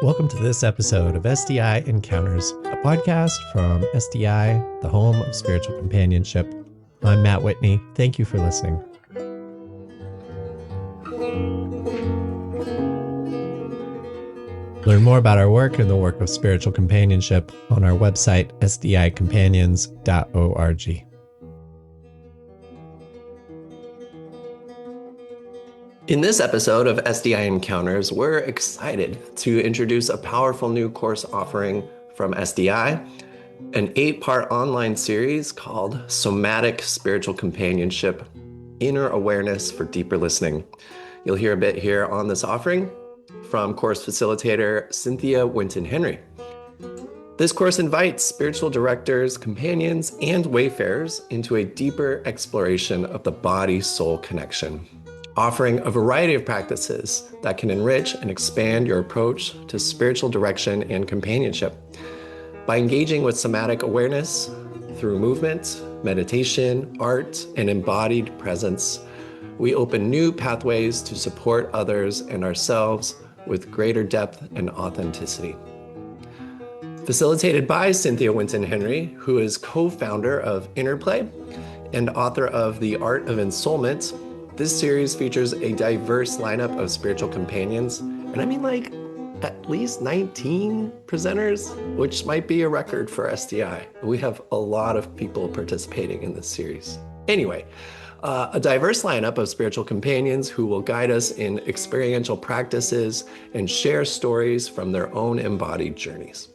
Welcome to this episode of SDI Encounters, a podcast from SDI, the home of spiritual companionship. I'm Matt Whitney. Thank you for listening. Learn more about our work and the work of spiritual companionship on our website, sdicompanions.org. In this episode of SDI Encounters, we're excited to introduce a powerful new course offering from SDI, an 8-part online series called Somatic Spiritual Companionship, Inner Awareness for Deeper Listening. You'll hear a bit here on this offering from course facilitator Cynthia Winton-Henry. This course invites spiritual directors, companions, and wayfarers into a deeper exploration of the body-soul connection, offering a variety of practices that can enrich and expand your approach to spiritual direction and companionship. By engaging with somatic awareness through movement, meditation, art, and embodied presence, we open new pathways to support others and ourselves with greater depth and authenticity. Facilitated by Cynthia Winton-Henry, who is co-founder of Interplay and author of The Art of Ensoulment, this series features a diverse lineup of spiritual companions, and I mean like at least 19 presenters, which might be a record for SDI. We have a lot of people participating in this series. Anyway, a diverse lineup of spiritual companions who will guide us in experiential practices and share stories from their own embodied journeys.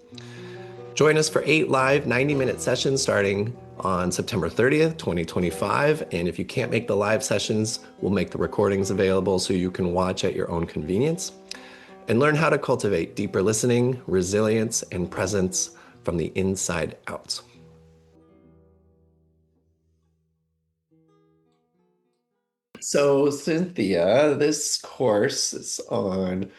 Join us for 8 live 90-minute sessions starting on September 30th, 2025. And if you can't make the live sessions, we'll make the recordings available so you can watch at your own convenience and learn how to cultivate deeper listening, resilience, and presence from the inside out. So, Cynthia, this course is on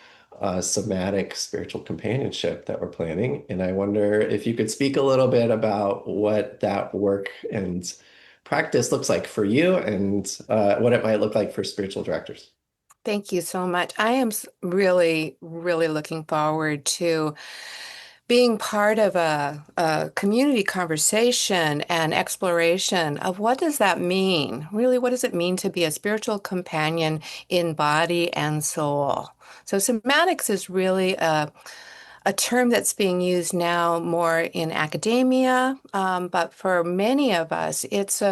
somatic spiritual companionship that we're planning. And I wonder if you could speak a little bit about what that work and practice looks like for you and what it might look like for spiritual directors. Thank you so much. I am really, really looking forward to being part of a community conversation and exploration of what does that mean? Really, what does it mean to be a spiritual companion in body and soul? So somatics is really a term that's being used now more in academia, but for many of us, it's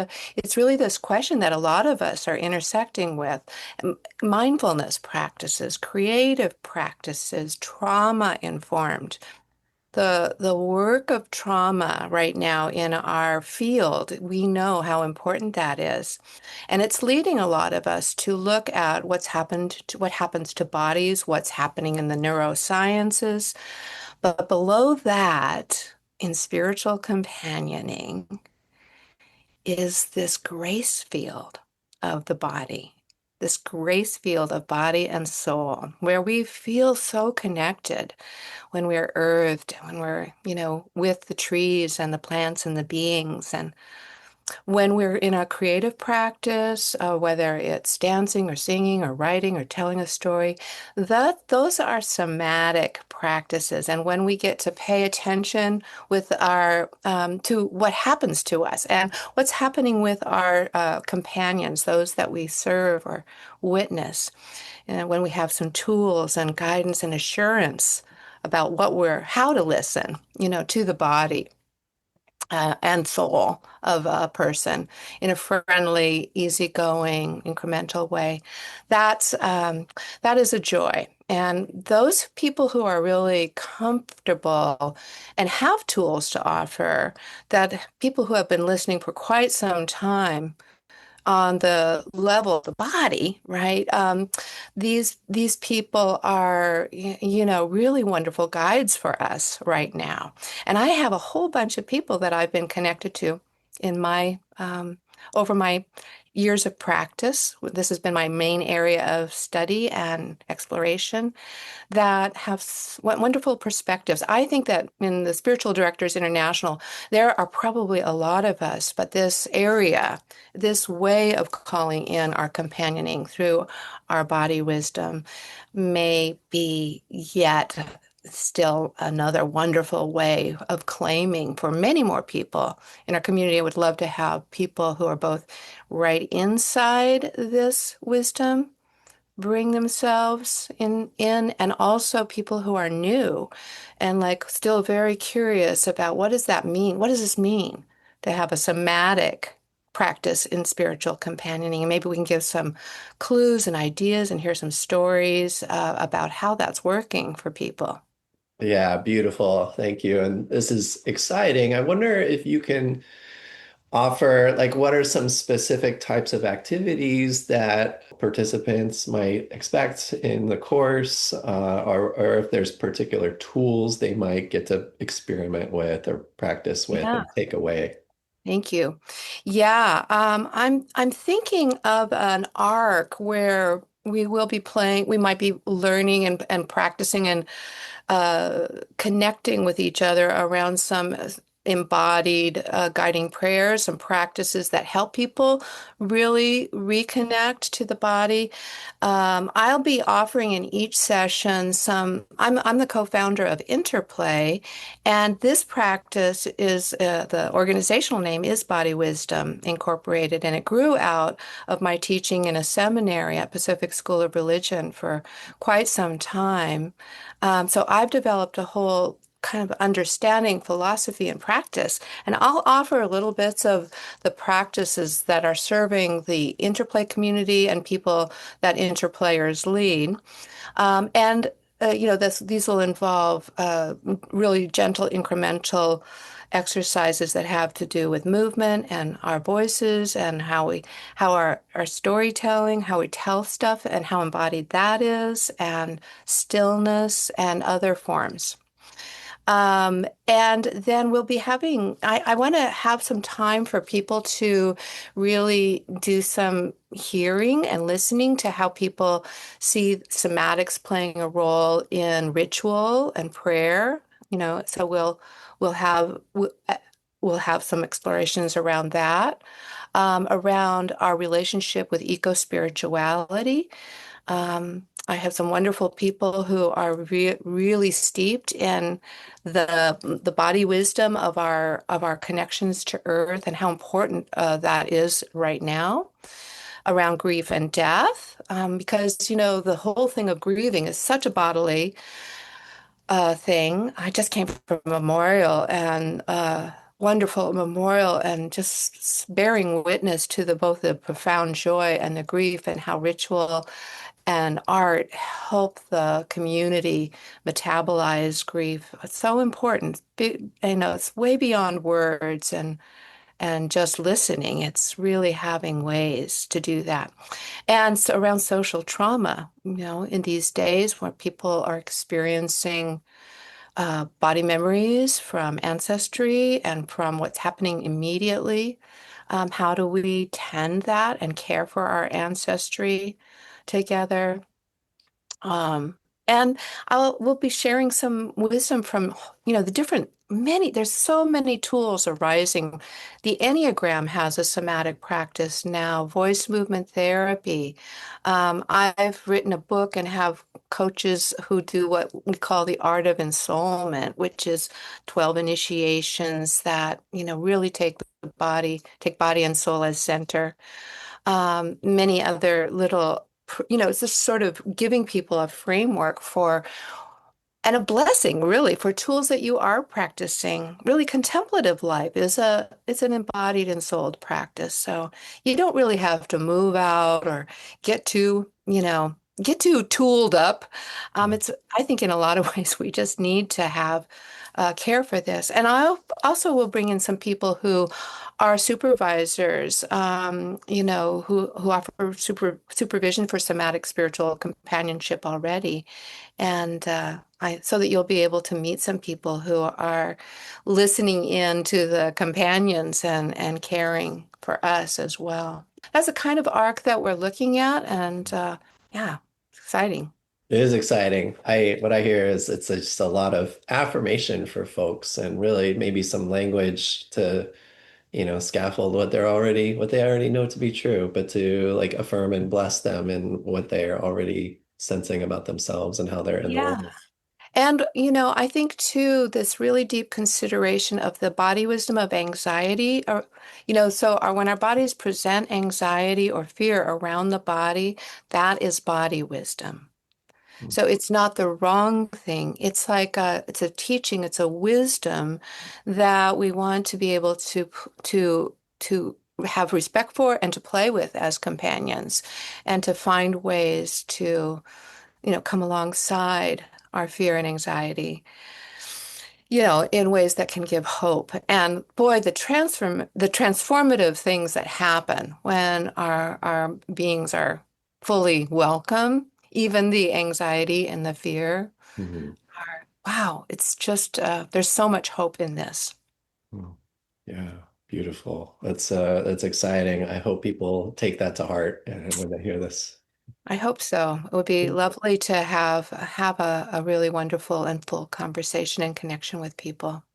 really this question that a lot of us are intersecting with: mindfulness practices, creative practices, trauma informed. The work of trauma right now in our field, we know how important that is. And it's leading a lot of us to look at what happens to bodies, what's happening in the neurosciences. But below that, in spiritual companioning, is this grace field of the body, this grace field of body and soul, where we feel so connected when we're earthed, when we're, with the trees and the plants and the beings. And when we're in a creative practice, whether it's dancing or singing or writing or telling a story, those are somatic practices. And when we get to pay attention with our to what happens to us and what's happening with our companions, those that we serve or witness, and when we have some tools and guidance and assurance about how to listen, to the body and soul of a person in a friendly, easygoing, incremental way. That is a joy. And those people who are really comfortable and have tools to offer, that people who have been listening for quite some time on the level of the body, right? These people are, really wonderful guides for us right now. And I have a whole bunch of people that I've been connected to in my over my years of practice. This has been my main area of study and exploration, that have wonderful perspectives. I think that in the Spiritual Directors International, there are probably a lot of us, but this area, this way of calling in our companioning through our body wisdom may be yet still another wonderful way of claiming for many more people in our community. I would love to have people who are both right inside this wisdom bring themselves in and also people who are new and like still very curious about what does that mean? What does this mean to have a somatic practice in spiritual companioning? And maybe we can give some clues and ideas and hear some stories about how that's working for people. Yeah, beautiful. Thank you. And this is exciting. I wonder if you can offer, like, what are some specific types of activities that participants might expect in the course, or if there's particular tools they might get to experiment with or practice with Yeah. and take away. Thank you. Yeah, I'm thinking of an arc where we will be playing, we might be learning and practicing and uh, connecting with each other around some embodied guiding prayers and practices that help people really reconnect to the body. I'll be offering in each session some. I'm the co-founder of Interplay, and this practice is the organizational name is Body Wisdom Incorporated, and it grew out of my teaching in a seminary at Pacific School of Religion for quite some time. So I've developed a whole kind of understanding philosophy and practice, and I'll offer little bits of the practices that are serving the interplay community and people that interplayers lead. These will involve really gentle, incremental exercises that have to do with movement and our voices and how our storytelling, how we tell stuff, and how embodied that is, and stillness and other forms. And then we'll be I want to have some time for people to really do some hearing and listening to how people see somatics playing a role in ritual and prayer. So we'll have we'll have some explorations around that, around our relationship with eco-spirituality. I have some wonderful people who are really steeped in the body wisdom of our connections to Earth and how important that is right now around grief and death. Because the whole thing of grieving is such a bodily thing. I just came from a memorial and wonderful memorial and just bearing witness to both the profound joy and the grief and how ritual and art help the community metabolize grief. It's so important. It's way beyond words and just listening. It's really having ways to do that. And so around social trauma, in these days where people are experiencing body memories from ancestry and from what's happening immediately, how do we tend that and care for our ancestry together? Um, and we'll be sharing some wisdom from, there's so many tools arising. The Enneagram has a somatic practice now, voice movement therapy. I've written a book and have coaches who do what we call the art of ensoulment, which is 12 initiations that, really take body and soul as center. Many other little, it's just sort of giving people a framework for and a blessing really for tools that you are practicing. Really contemplative life it's an embodied and souled practice. So you don't really have to move out or get get too tooled up. It's I think in a lot of ways we just need to have care for this. And I also will bring in some people who are supervisors, who offer supervision for somatic spiritual companionship already. And so that you'll be able to meet some people who are listening in to the companions and caring for us as well. That's a kind of arc that we're looking at, and yeah, exciting. It is exciting. What I hear is it's just a lot of affirmation for folks and really maybe some language to, scaffold what they already know to be true, but to like affirm and bless them in what they are already sensing about themselves and how they're in the Yeah. world. And, I think too, this really deep consideration of the body wisdom of anxiety, or, when our bodies present anxiety or fear around the body, that is body wisdom. So it's not the wrong thing. It's like it's a teaching, it's a wisdom that we want to be able to have respect for and to play with as companions, and to find ways to, come alongside our fear and anxiety, in ways that can give hope. And boy, the transformative things that happen when our beings are fully welcome, even the anxiety and the fear Mhm. are, wow, it's just, there's so much hope in this. Mm. Yeah, beautiful. That's exciting. I hope people take that to heart when they hear this. I hope so. It would be lovely to have a really wonderful and full conversation and connection with people.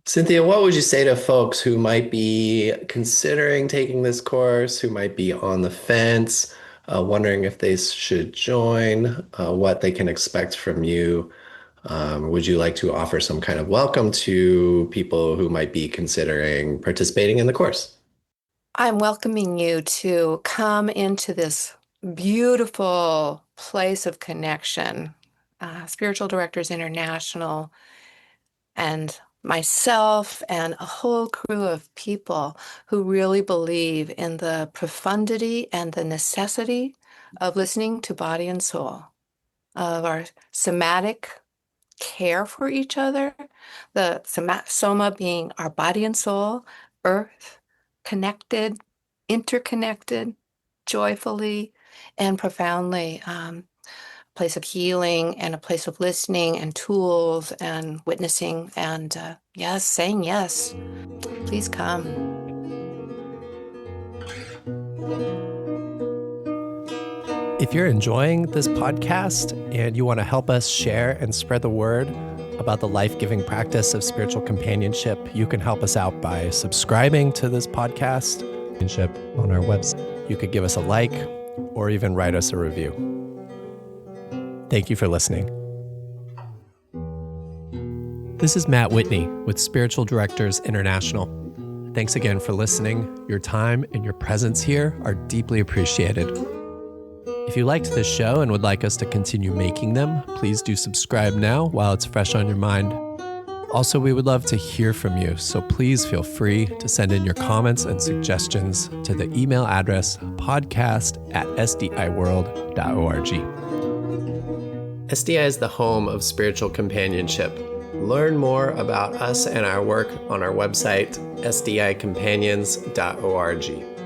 Cynthia, what would you say to folks who might be considering taking this course, who might be on the fence, wondering if they should join, what they can expect from you? Would you like to offer some kind of welcome to people who might be considering participating in the course? I'm welcoming you to come into this beautiful place of connection. Spiritual Directors International and myself and a whole crew of people who really believe in the profundity and the necessity of listening to body and soul, of our somatic care for each other, the soma being our body and soul, earth, connected, interconnected, joyfully and profoundly. Place of healing and a place of listening and tools and witnessing and yes, saying yes. Please come. If you're enjoying this podcast and you want to help us share and spread the word about the life-giving practice of spiritual companionship, you can help us out by subscribing to this podcast on our website. You could give us a like or even write us a review. Thank you for listening. This is Matt Whitney with Spiritual Directors International. Thanks again for listening. Your time and your presence here are deeply appreciated. If you liked this show and would like us to continue making them, please do subscribe now while it's fresh on your mind. Also, we would love to hear from you, so please feel free to send in your comments and suggestions to the email address podcast@sdiworld.org. SDI is the home of spiritual companionship. Learn more about us and our work on our website, sdicompanions.org.